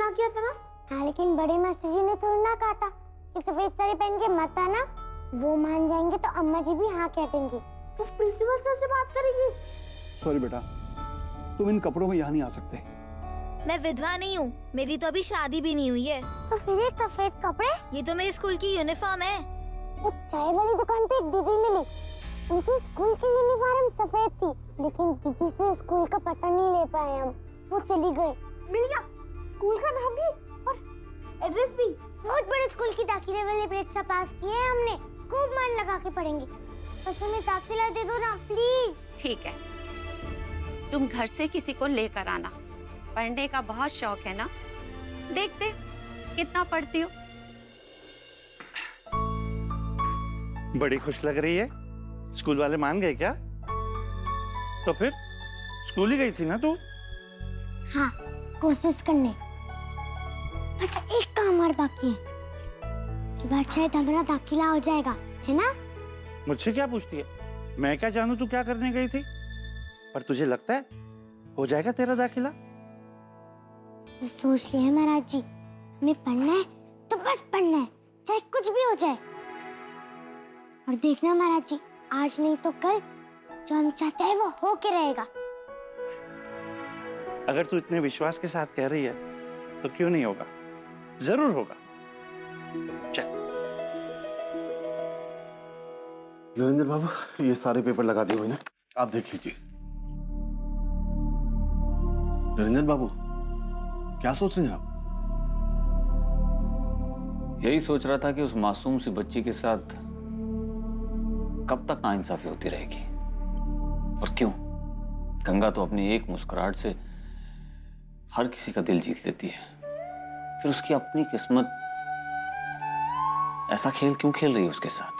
मना किया था ना। हाँ लेकिन बड़ी मासी जी ने थोड़ी ना काटा कि सफेद साड़ी पहन के मत आना, वो मान जाएंगे तो अम्मा जी भी हाँ कह देंगी। तो प्रिंसिपल सर से बात करेगी। सॉरी बेटा, तुम इन कपड़ों में यहाँ नहीं आ सकते। मैं विधवा नहीं हूँ, मेरी तो अभी शादी भी नहीं हुई है। तो फिर ये सफेद कपड़े? ये तो मेरे स्कूल की यूनिफॉर्म है। वो चाय वाली दुकान पे एक दीदी मिली, उनकी स्कूल की यूनिफॉर्म सफेद थी, लेकिन दीदी से स्कूल का पता नहीं ले पाए हम, वो चली गई। मिल गया स्कूल का नाम भी और एड्रेस भी। बहुत बड़े स्कूल की दाखिले वाली परीक्षा पास की है हमने, खूब मन लगा के पढ़ेंगे। बस हमें दाखिला दे दो ना प्लीज। ठीक है, तुम घर से किसी को लेकर आना, पढ़ने का बहुत शौक है ना, देखते कितना पढ़ती हो। बड़ी खुश लग रही है, स्कूल वाले मान गए क्या? तो फिर स्कूल ही गई थी ना तू? हाँ कोशिश करने। अच्छा एक काम और बाकी है, कि बाद शायद हमारा दाखिला हो जाएगा, है ना? मुझसे क्या पूछती है? मैं क्या जानूं तू क्या करने गई थी? पर तुझे लगता है हो जाएगा तेरा दाखिला? मैं सोच लिया है महाराज जी, हमें पढ़ना है तो बस पढ़ना है, चाहे कुछ भी हो जाए। और देखना महाराज जी, आज नहीं तो कल जो हम चाहते हैं वो हो के रहेगा। अगर तू इतने विश्वास के साथ कह रही है तो क्यों नहीं होगा? जरूर होगा। चल। नरेंद्र बाबू, ये सारे पेपर लगा दिए हुए ना, आप देख लीजिए। नरेंद्र बाबू, क्या सोच रहे हैं आप? यही सोच रहा था कि उस मासूम सी बच्ची के साथ कब तक नाइंसाफी होती रहेगी, और क्यों? गंगा तो अपनी एक मुस्कुराहट से हर किसी का दिल जीत लेती है, फिर उसकी अपनी किस्मत ऐसा खेल क्यों खेल रही है उसके साथ?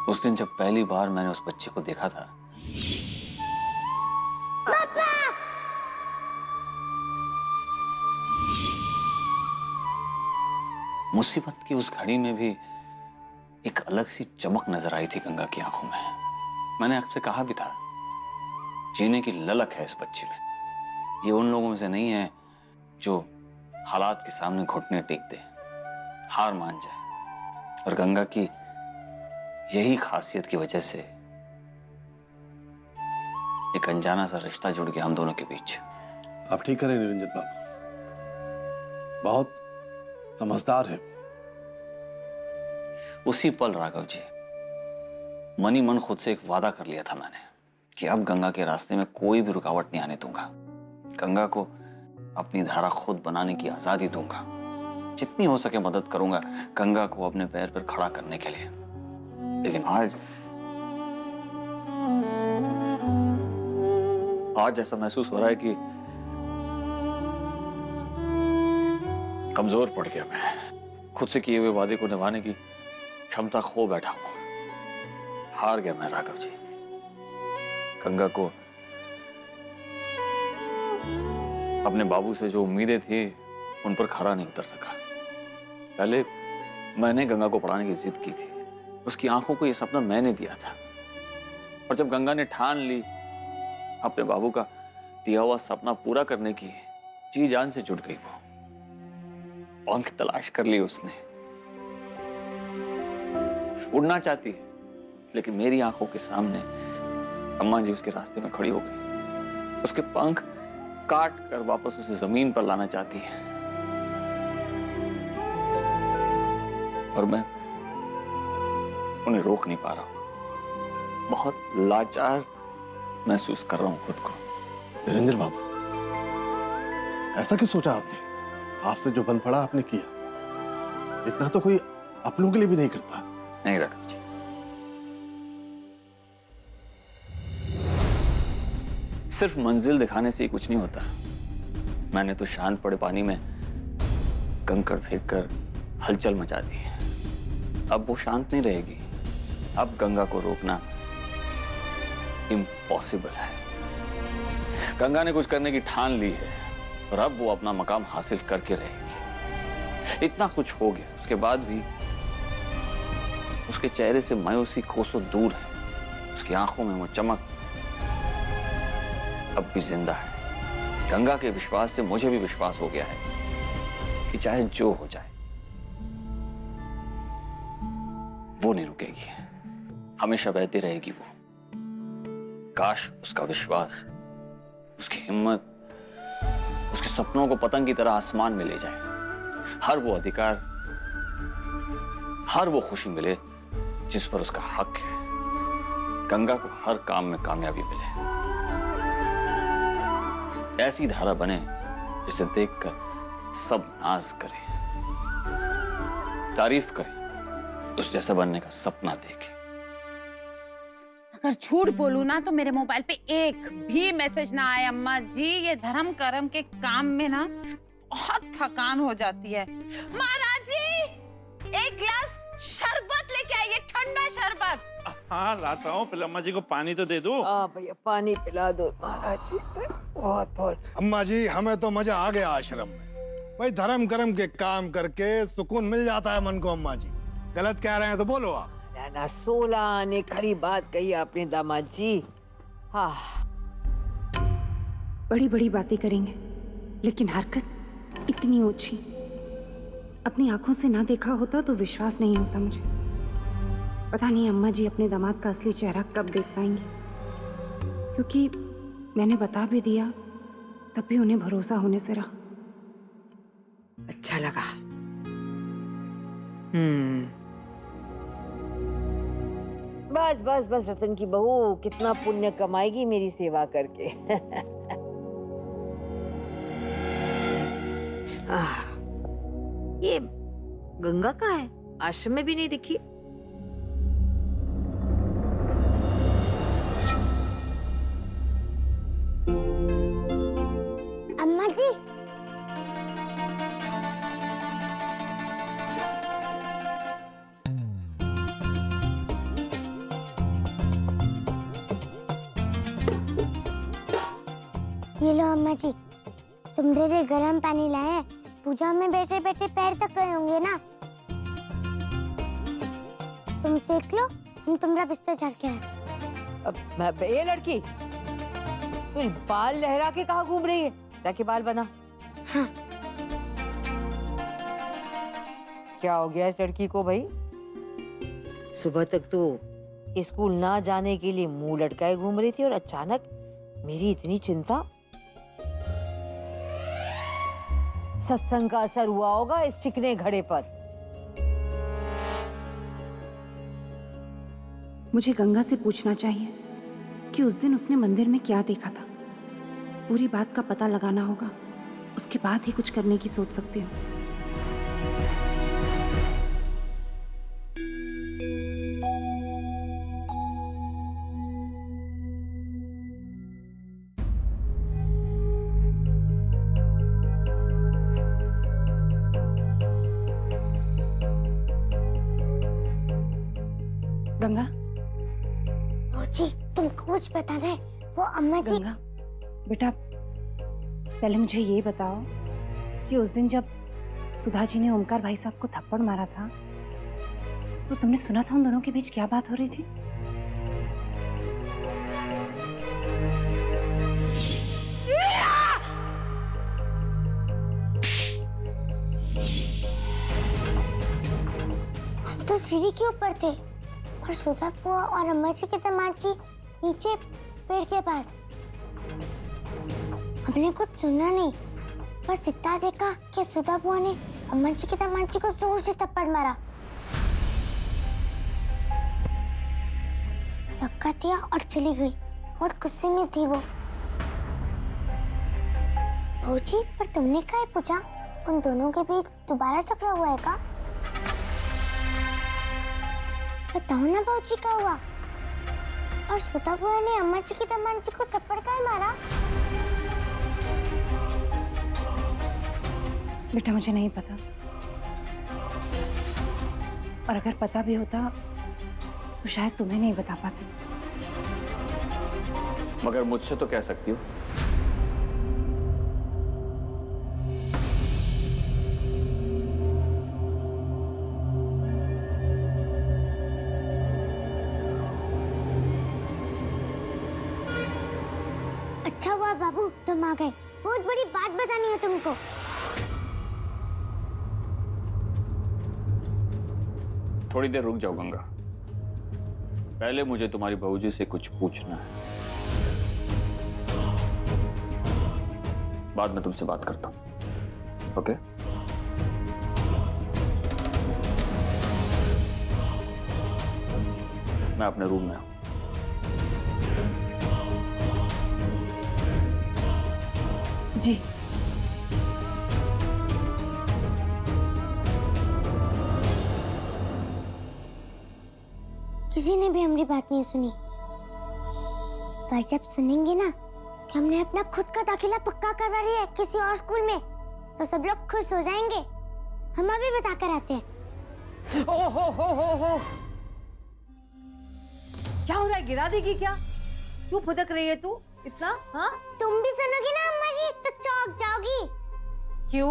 उस दिन जब पहली बार मैंने उस बच्ची को देखा था, मुसीबत की उस घड़ी में भी एक अलग सी चमक नजर आई थी गंगा की आंखों में। मैंने आपसे कहा भी था, जीने की ललक है इस बच्ची में। ये उन लोगों में से नहीं है जो हालात के सामने घुटने टेक दे, हार मान जाए। और गंगा की यही खासियत की वजह से एक अनजाना सा रिश्ता जुड़ गया हम दोनों के बीच। आप ठीक करें निरंजन बाबू, बहुत समझदार है। उसी पल राघव जी, मन ही मन खुद से एक वादा कर लिया था मैंने कि अब गंगा के रास्ते में कोई भी रुकावट नहीं आने दूंगा। गंगा को अपनी धारा खुद बनाने की आजादी दूंगा। जितनी हो सके मदद करूंगा गंगा को अपने पैर पर खड़ा करने के लिए। लेकिन आज ऐसा महसूस हो रहा है कि कमजोर पड़ गया मैं। खुद से किए हुए वादे को निभाने की क्षमता खो बैठा हूं। हार गया मैं राघव जी। गंगा को अपने बाबू से जो उम्मीदें थी उन पर खरा नहीं उतर सका। पहले मैंने गंगा को पढ़ाने की जिद की थी, उसकी आंखों को यह सपना मैंने दिया था। और जब गंगा ने ठान ली अपने बाबू का दिया हुआ सपना पूरा करने की, जी जान से जुट गई वो। पंख तलाश कर ली उसने, उड़ना चाहती है, लेकिन मेरी आंखों के सामने अम्मा जी उसके रास्ते में खड़ी हो गई। उसके पंख काट कर वापस उसे जमीन पर लाना चाहती है, और मैं उन्हें रोक नहीं पा रहा हूं। बहुत लाचार महसूस कर रहा हूं खुद को। नरेंद्र बाबू, ऐसा क्यों सोचा आपने? आपसे जो बन पड़ा आपने किया, इतना तो कोई अपनों के लिए भी नहीं करता। नहीं राघव जी, सिर्फ मंजिल दिखाने से ही कुछ नहीं होता। मैंने तो शांत पड़े पानी में कंकड़ फेंक कर हलचल मचा दी है। अब वो शांत नहीं रहेगी। अब गंगा को रोकना इम्पॉसिबल है। गंगा ने कुछ करने की ठान ली है और अब वो अपना मकाम हासिल करके रहेगी। इतना कुछ हो गया, उसके बाद भी उसके चेहरे से मायूसी कोसों दूर है। उसकी आंखों में वो चमक अब भी जिंदा है। गंगा के विश्वास से मुझे भी विश्वास हो गया है कि चाहे जो हो जाए वो नहीं रुकेगी, हमेशा बहती रहेगी वो। काश उसका विश्वास, उसकी हिम्मत, उसके सपनों को पतंग की तरह आसमान में ले जाए। हर वो अधिकार, हर वो खुशी मिले जिस पर उसका हक है। गंगा को हर काम में कामयाबी मिले। ऐसी धारा बने जिसे देखकर सब नाज करें, तारीफ करें, उस जैसा बनने का सपना देखें। अगर झूठ बोलूं ना तो मेरे मोबाइल पे एक भी मैसेज ना आए अम्मा जी। ये धर्म कर्म के काम में ना बहुत थकान हो जाती है। महाराज जी, एक गिलास शरबत लेके आइए, ठंडा शरबत। हाँ लाता हूँ, पहले अम्मा जी को पानी तो दे दो। भैया पानी पिला दो महाराज जी। बहुत बहुत अम्मा जी, हमें तो मजा आ गया आश्रम में। भाई धर्म कर्म के काम करके सुकून मिल जाता है मन को। अम्मा जी गलत कह रहे हैं तो बोलो आप। ना 16 आने खरी बात कही आपने दामाद जी। हाँ, बड़ी बड़ी बातें करेंगे लेकिन हरकत इतनी ऊंची। अपनी आंखों से ना देखा होता तो विश्वास नहीं होता मुझे। पता नहीं अम्मा जी अपने दामाद का असली चेहरा कब देख पाएंगी, क्योंकि मैंने बता भी दिया तब भी उन्हें भरोसा होने से रहा। अच्छा लगा। बस बस बस रतन की बहू कितना पुण्य कमाएगी मेरी सेवा करके। ये गंगा कहाँ है? आश्रम में भी नहीं दिखी। अम्मा जी, ये लो अम्मा जी, तुम्हारे लिए गर्म पानी लाए हैं। पूजा में बैठे बैठे पैर तक गए होंगे ना, तुम सेक लो, हम तुम्हारा बिस्तर झाड़ के आए। ये लड़की तू बाल लहरा के कहाँ घूम रही है? जाके बाल बना। हाँ। क्या हो गया इस लड़की को भाई? सुबह तक तो स्कूल ना जाने के लिए मुंह लटकाए घूम रही थी और अचानक मेरी इतनी चिंता। सत्संग का असर हुआ होगा इस चिकने घड़े पर। मुझे गंगा से पूछना चाहिए कि उस दिन उसने मंदिर में क्या देखा था। पूरी बात का पता लगाना होगा, उसके बाद ही कुछ करने की सोच सकती हूँ। गंगा, जी तुमको कुछ पता है? वो अम्मा जी। गंगा बेटा, पहले मुझे ये बताओ कि उस दिन जब सुधा जी ने ओमकार भाई साहब को थप्पड़ मारा था तो तुमने सुना था उन दोनों के बीच क्या बात हो रही थी? हम तो सीढ़ी के ऊपर थे और सुधा बुआ और अम्मा जी के दामाद जी नीचे पेड़ के पास। हमने कुछ सुना नहीं, बस इतना देखा कि सुधा बुआ ने अम्मा जी के दामाद जी को जोर से थप्पड़ मारा, धक्का दिया और चली गई। बहुत गुस्से में थी वो। भौजी, पर तुमने क्या पूछा? उन दोनों के बीच दोबारा झगड़ा हुआ है क्या? बताओ ना भौजी, क्या हुआ? और सुधा बुआ ने अम्मा जी की दामाद जी को थप्पड़ क्यों मारा? बेटा मुझे नहीं पता, और अगर पता भी होता तो शायद तुम्हें नहीं बता पाती। मगर मुझसे तो कह सकती हो। अच्छा हुआ बाबू तुम आ गए, बहुत बड़ी बात बतानी है तुमको। थोड़ी देर रुक जाओ गंगा, पहले मुझे तुम्हारी बहूजी से कुछ पूछना है, बाद में तुमसे बात करता हूं। ओके? मैं अपने रूम में हूं। जी। किसी ने भी हमारी बात नहीं सुनी, पर जब सुनेंगे ना कि हमने अपना खुद का दाखिला पक्का करवा लिया है किसी और स्कूल में, तो सब लोग खुश हो जाएंगे। हम अभी बता कर आते हैं। ओ हो। क्या हो रहा है? गिरा देगी क्या? क्यों फुदक रही है तू इतना? हाँ, तुम भी सुनोगी ना अम्मा जी तो चौंक जाओगी। क्यों?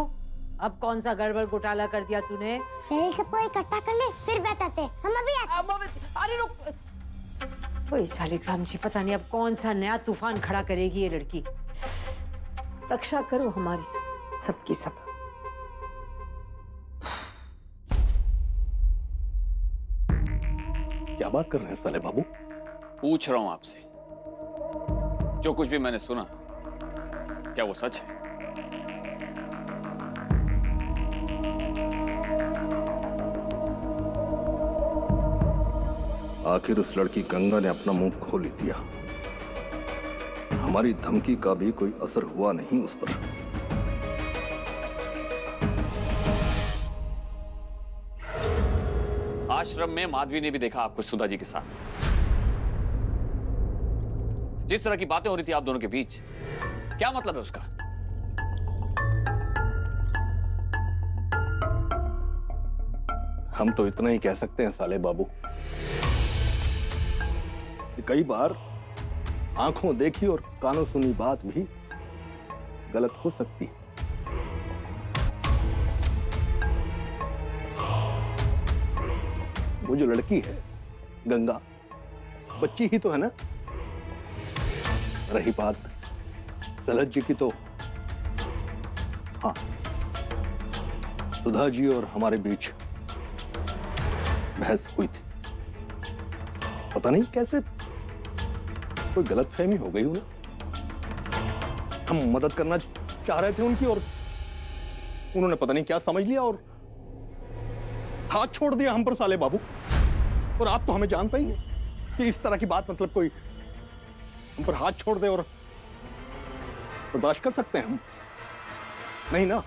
अब कौन सा गड़बड़ घोटाला कर दिया तूने? पहले सबको इकट्ठा कर ले, फिर बताते हैं। हम अभी आते हैं। अरे रुक। ओए शालिग्राम जी, पता नहीं अब कौन सा नया तूफान खड़ा करेगी ये लड़की। रक्षा करो हमारी सबकी सब। क्या बात कर रहे हैं साले बाबू? पूछ रहा हूं आपसे, जो कुछ भी मैंने सुना, क्या वो सच है? आखिर उस लड़की गंगा ने अपना मुंह खोल ही दिया। हमारी धमकी का भी कोई असर हुआ नहीं उस पर। आश्रम में माधवी ने भी देखा आपको सुधा जी के साथ। जिस तरह की बातें हो रही थी आप दोनों के बीच, क्या मतलब है उसका? हम तो इतना ही कह सकते हैं साले बाबू, कई बार आंखों देखी और कानों सुनी बात भी गलत हो सकती है। वो जो लड़की है गंगा, बच्ची ही तो है ना। रही बात सलज जी की, तो हाँ, सुधा जी और हमारे बीच बहस हुई थी। पता नहीं कैसे कोई गलतफहमी हो गई उन्हें। हम मदद करना चाह रहे थे उनकी, और उन्होंने पता नहीं क्या समझ लिया और हाथ छोड़ दिया हम पर साले बाबू। और आप तो हमें जानते ही हैं कि इस तरह की बात मतलब कोई हम पर हाथ छोड़ दे और बर्दाश्त कर सकते हैं हम? नहीं ना।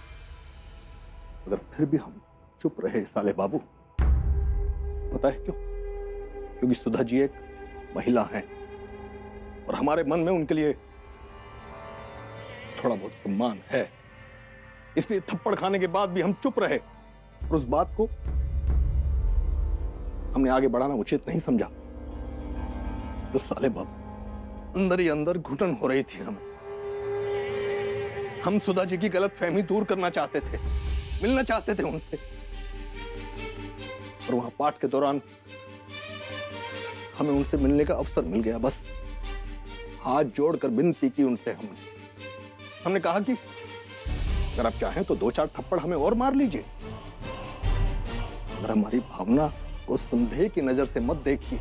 अगर फिर भी हम चुप रहे साले बाबू, पता है क्यों? क्योंकि सुधा जी एक महिला हैं और हमारे मन में उनके लिए थोड़ा बहुत सम्मान है। इसलिए थप्पड़ खाने के बाद भी हम चुप रहे और उस बात को हमने आगे बढ़ाना उचित नहीं समझा। तो साले बाबू, अंदर ही अंदर घुटन हो रही थी हमें। हम सुधा जी की गलतफहमी दूर करना चाहते थे, मिलना चाहते थे उनसे। और वहां पाठ के दौरान हमें उनसे मिलने का अवसर मिल गया। बस हाथ जोड़कर विनती की उनसे हमने कहा कि अगर आप चाहें तो 2-4 थप्पड़ हमें और मार लीजिए, अगर हमारी भावना को संदेह की नजर से मत देखिए।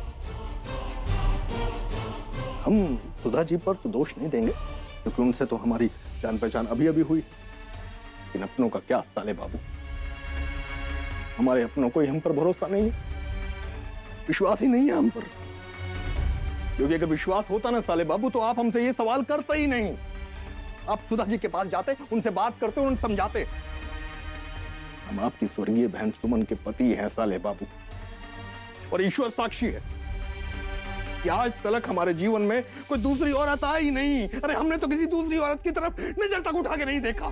हम सुधा जी पर तो दोष नहीं देंगे, क्योंकि उनसे तो हमारी जान पहचान अभी अभी हुई। लेकिन अपनों का क्या साले बाबू, हमारे अपनों को ही हम पर भरोसा नहीं है, विश्वास ही नहीं है हम पर। क्योंकि अगर विश्वास होता ना साले बाबू, तो आप हमसे ये सवाल करते ही नहीं। आप सुधा जी के पास जाते, उनसे बात करते, उन्हें समझाते। हम आपकी स्वर्गीय बहन सुमन के पति हैं साले बाबू, और ईश्वर साक्षी है कि आज तक हमारे जीवन में कोई दूसरी औरत आई नहीं। अरे हमने तो किसी दूसरी औरत की तरफ नजर तक उठा के नहीं देखा।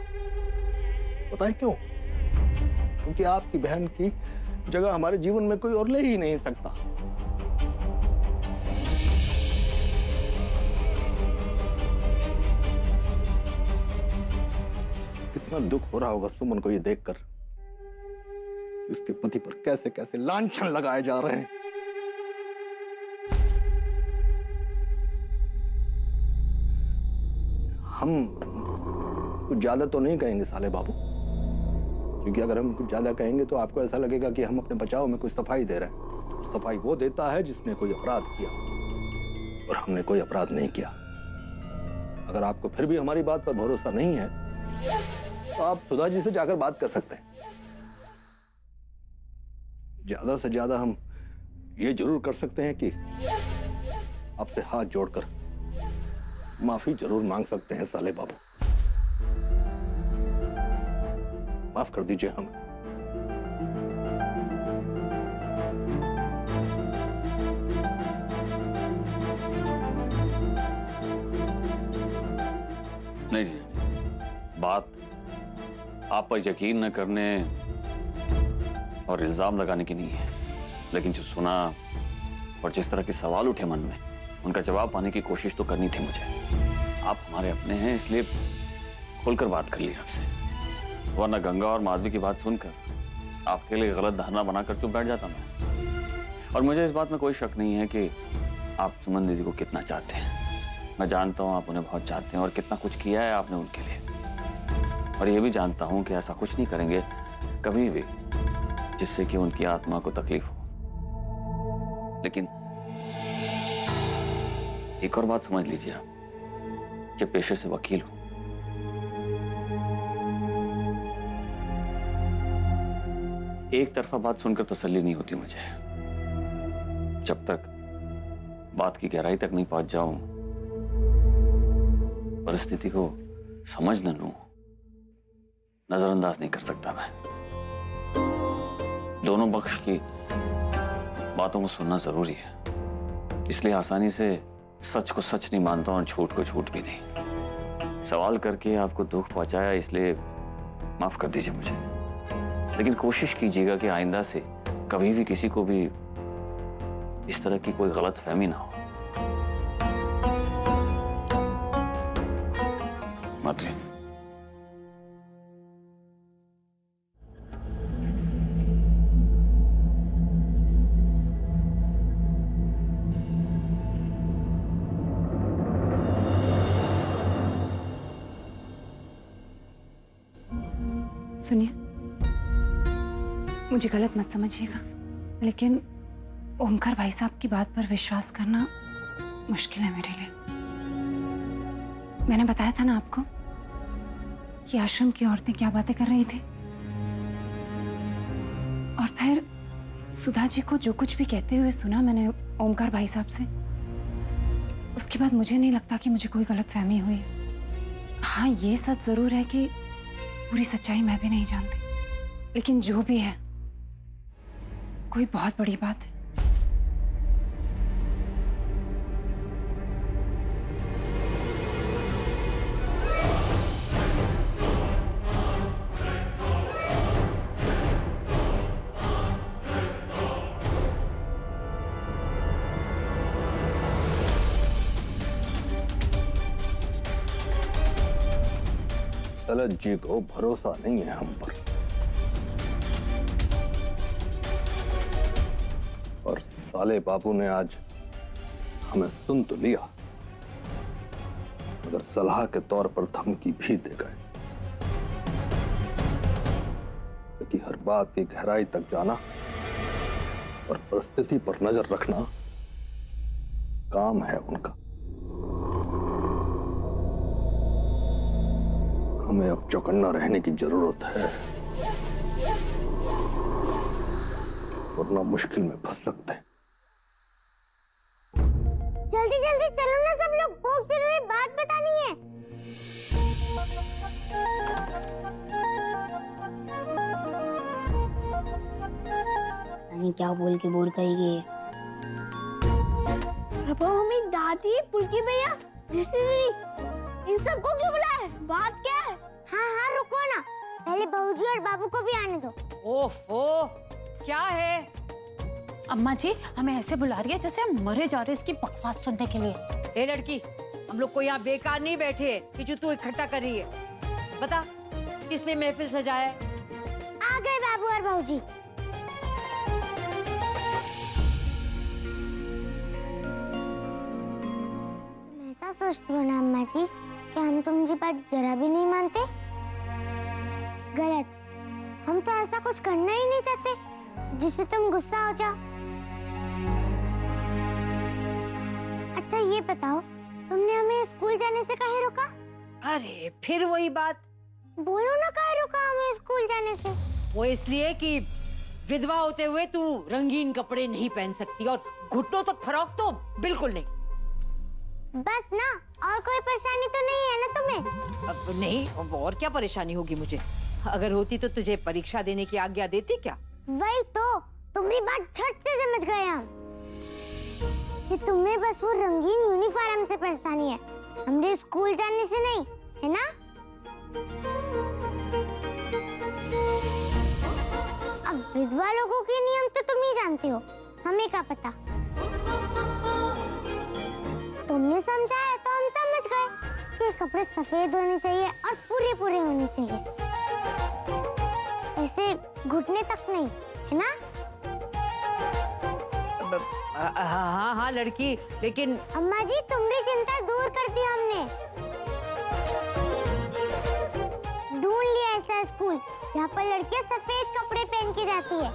पता है क्यों? क्योंकि आपकी बहन की जगह हमारे जीवन में कोई और ले ही नहीं सकता। कितना दुख हो रहा होगा सुमन को ये देखकर कि उसके पति पर कैसे कैसे लांछन लगाए जा रहे हैं। हम कुछ ज्यादा तो नहीं कहेंगे साले बाबू, क्योंकि अगर हम कुछ ज्यादा कहेंगे तो आपको ऐसा लगेगा कि हम अपने बचाव में कुछ सफाई दे रहे हैं। तो सफाई वो देता है जिसने कोई अपराध किया, और हमने कोई अपराध नहीं किया। अगर आपको फिर भी हमारी बात पर भरोसा नहीं है तो आप सुधा जी से जाकर बात कर सकते हैं। ज्यादा से ज्यादा हम ये जरूर कर सकते हैं कि आपसे हाथ जोड़कर माफी जरूर मांग सकते हैं साले बाबू। माफ कर दीजिए हमें। नहीं जी, बात आप पर यकीन न करने और इल्जाम लगाने की नहीं है, लेकिन जो सुना और जिस तरह के सवाल उठे मन में, उनका जवाब पाने की कोशिश तो करनी थी मुझे। आप हमारे अपने हैं, इसलिए खुलकर बात कर ली आपसे, वरना गंगा और माधवी की बात सुनकर आपके लिए गलत धारणा बनाकर चुप बैठ जाता मैं। और मुझे इस बात में कोई शक नहीं है कि आप सुमन दीदी को कितना चाहते हैं। मैं जानता हूं आप उन्हें बहुत चाहते हैं और कितना कुछ किया है आपने उनके लिए। और ये भी जानता हूं कि ऐसा कुछ नहीं करेंगे कभी भी जिससे कि उनकी आत्मा को तकलीफ हो। लेकिन एक और बात समझ लीजिए आप कि पेशे से वकील हूं। एक तरफा बात सुनकर तसल्ली नहीं होती मुझे। जब तक बात की गहराई तक नहीं पहुंच जाऊं, परिस्थिति को समझ न लूं, नजरअंदाज नहीं कर सकता मैं। दोनों पक्ष की बातों को सुनना जरूरी है, इसलिए आसानी से सच को सच नहीं मानता और झूठ को झूठ भी नहीं। सवाल करके आपको दुख पहुंचाया, इसलिए माफ कर दीजिए मुझे। लेकिन कोशिश कीजिएगा कि आइंदा से कभी भी किसी को भी इस तरह की कोई गलतफहमी ना हो। माधवी, सुनिए, मुझे गलत मत समझिएगा, लेकिन ओमकार भाई साहब की बात पर विश्वास करना मुश्किल है मेरे लिए। मैंने बताया था ना आपको कि आश्रम की औरतें क्या बातें कर रही थी, और फिर सुधा जी को जो कुछ भी कहते हुए सुना मैंने ओमकार भाई साहब से, उसके बाद मुझे नहीं लगता कि मुझे कोई गलतफहमी हुई। हाँ, ये सच जरूर है कि पूरी सच्चाई मैं भी नहीं जानती, लेकिन जो भी है कोई बहुत बड़ी बात है। तलत जी को भरोसा नहीं है हम पर, और साले बाबू ने आज हमें सुन तो लिया, मगर सलाह के तौर पर धमकी भी दे गए कि हर बात की गहराई तक जाना और परिस्थिति पर नजर रखना काम है उनका। हमें अब चौकन्ना रहने की जरूरत है, वरना मुश्किल में फंस सकते हैं। जल्दी जल्दी चलो ना सब लोग, बहुत जरूरी बात बतानी है। नहीं क्या बोल के बोर करेगी। प्रभा, मम्मी, दादी, पुलकी भैया, दीदी, इन सबको क्यों बुलाया? बात क्या है? हाँ हाँ, रुको ना, पहले बहूजी और बाबू को भी आने दो। ओफो, क्या है? अम्मा जी हमें ऐसे बुला रही है जैसे हम मरे जा रहे इसकी बकवास सुनने के लिए। ए लड़की, हम लोग को यहाँ बेकार नहीं बैठे कि जो तू इकट्ठा कर रही है। बता, किस लिए महफिल सजाया है? आ गए बाबू और बहूजी। तुम ऐसा सोचती हो ना अम्मा जी कि हम तुम्हारी बात जरा भी नहीं मानते? गलत। हम हम तो ऐसा कुछ करना ही नहीं चाहते जिससे तुम गुस्सा हो जाओ। अच्छा ये बताओ, तुमने हमें स्कूल जाने से काहे रोका? अरे फिर वही बात, बोलो ना काहे रोका हमें स्कूल जाने से? वो इसलिए कि विधवा होते हुए तू रंगीन कपड़े नहीं पहन सकती और घुटनों तक फ्रॉक तो बिल्कुल नहीं। बस ना, और कोई परेशानी तो नहीं है ना तुम्हें? अब नहीं, अब और क्या परेशानी होगी मुझे? अगर होती तो तुझे परीक्षा देने की आज्ञा देती क्या? वही तो, तुम्हारी बात झट से समझ गए हम कि तुम्हें बस वो रंगीन यूनिफॉर्म से परेशानी है, हमने स्कूल जाने से नहीं, है ना? अब विधवा लोगों के नियम तो तुम ही जानती हो, हमें क्या पता। तुमने समझाया तो हम समझ गए कि कपड़े सफेद होने चाहिए और पूरे पूरे होने चाहिए, ऐसे घुटने तक नहीं, है ना? हाँ हाँ लड़की, लेकिन अम्मा जी तुम्हारी चिंता दूर कर दी हमने। ढूंढ लिया ऐसा स्कूल जहाँ पर लड़कियाँ सफेद कपड़े पहन के जाती है।